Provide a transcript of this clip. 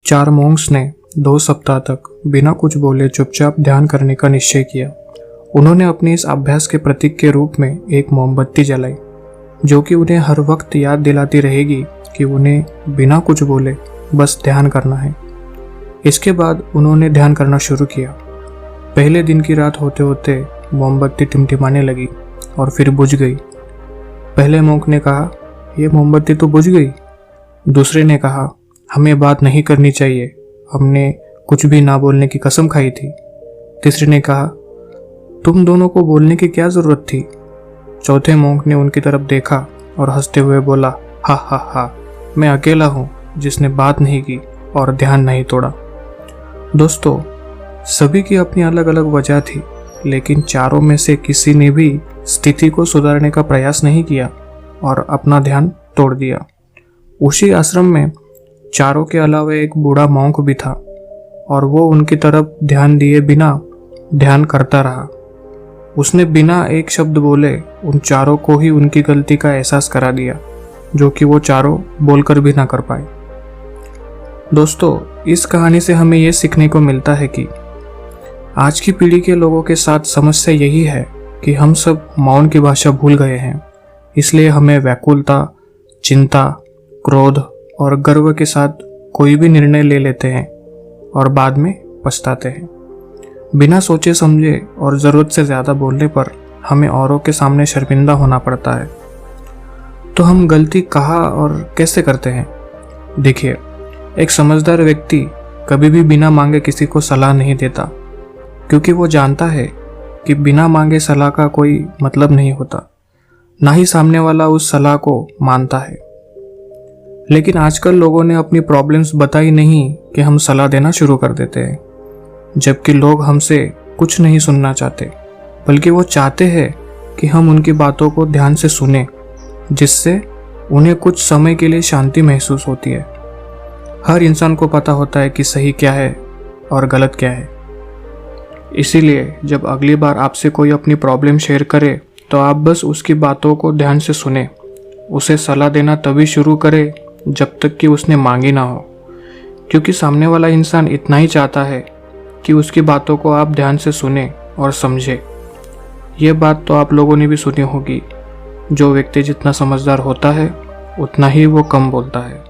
4 Monks ने 2 सप्ताह तक बिना कुछ बोले चुपचाप ध्यान करने का निश्चय किया। उन्होंने अपने इस अभ्यास के प्रतीक के रूप में एक मोमबत्ती जलाई, जो कि उन्हें हर वक्त याद दिलाती रहेगी कि उन्हें बिना कुछ बोले बस ध्यान करना है। इसके बाद उन्होंने ध्यान करना शुरू किया। पहले दिन की रात होते होते मोमबत्ती टिमटिमाने लगी और फिर बुझ गई। पहले मॉन्क ने कहा, यह मोमबत्ती तो बुझ गई। दूसरे ने कहा, हमें बात नहीं करनी चाहिए, हमने कुछ भी ना बोलने की कसम खाई थी। तीसरे ने कहा, तुम दोनों को बोलने की क्या जरूरत थी। चौथे मॉन्क ने उनकी तरफ देखा और हंसते हुए बोला, हा हा हा, मैं अकेला हूँ जिसने बात नहीं की और ध्यान नहीं तोड़ा। दोस्तों, सभी की अपनी अलग अलग वजह थी, लेकिन चारों में से किसी ने भी स्थिति को सुधारने का प्रयास नहीं किया और अपना ध्यान तोड़ दिया। उसी आश्रम में चारों के अलावा एक बूढ़ा मॉन्क भी था और वो उनकी तरफ ध्यान दिए बिना ध्यान करता रहा। उसने बिना एक शब्द बोले उन चारों को ही उनकी गलती का एहसास करा दिया, जो कि वो चारों बोलकर भी ना कर पाए। दोस्तों, इस कहानी से हमें यह सीखने को मिलता है कि आज की पीढ़ी के लोगों के साथ समस्या यही है कि हम सब मौन की भाषा भूल गए हैं। इसलिए हमें व्याकुलता, चिंता, क्रोध और गर्व के साथ कोई भी निर्णय ले लेते हैं और बाद में पछताते हैं। बिना सोचे समझे और ज़रूरत से ज़्यादा बोलने पर हमें औरों के सामने शर्मिंदा होना पड़ता है। तो हम गलती कहाँ और कैसे करते हैं? देखिए, एक समझदार व्यक्ति कभी भी बिना मांगे किसी को सलाह नहीं देता, क्योंकि वो जानता है कि बिना मांगे सलाह का कोई मतलब नहीं होता, ना ही सामने वाला उस सलाह को मानता है। लेकिन आजकल लोगों ने अपनी प्रॉब्लम्स बताई नहीं कि हम सलाह देना शुरू कर देते हैं, जबकि लोग हमसे कुछ नहीं सुनना चाहते, बल्कि वो चाहते हैं कि हम उनकी बातों को ध्यान से सुनें, जिससे उन्हें कुछ समय के लिए शांति महसूस होती है। हर इंसान को पता होता है कि सही क्या है और गलत क्या है। इसीलिए जब अगली बार आपसे कोई अपनी प्रॉब्लम शेयर करे तो आप बस उसकी बातों को ध्यान से सुने। उसे सलाह देना तभी शुरू करें जब तक कि उसने मांगी ना हो, क्योंकि सामने वाला इंसान इतना ही चाहता है कि उसकी बातों को आप ध्यान से सुने और समझे। ये बात तो आप लोगों ने भी सुनी होगी, जो व्यक्ति जितना समझदार होता है उतना ही वो कम बोलता है।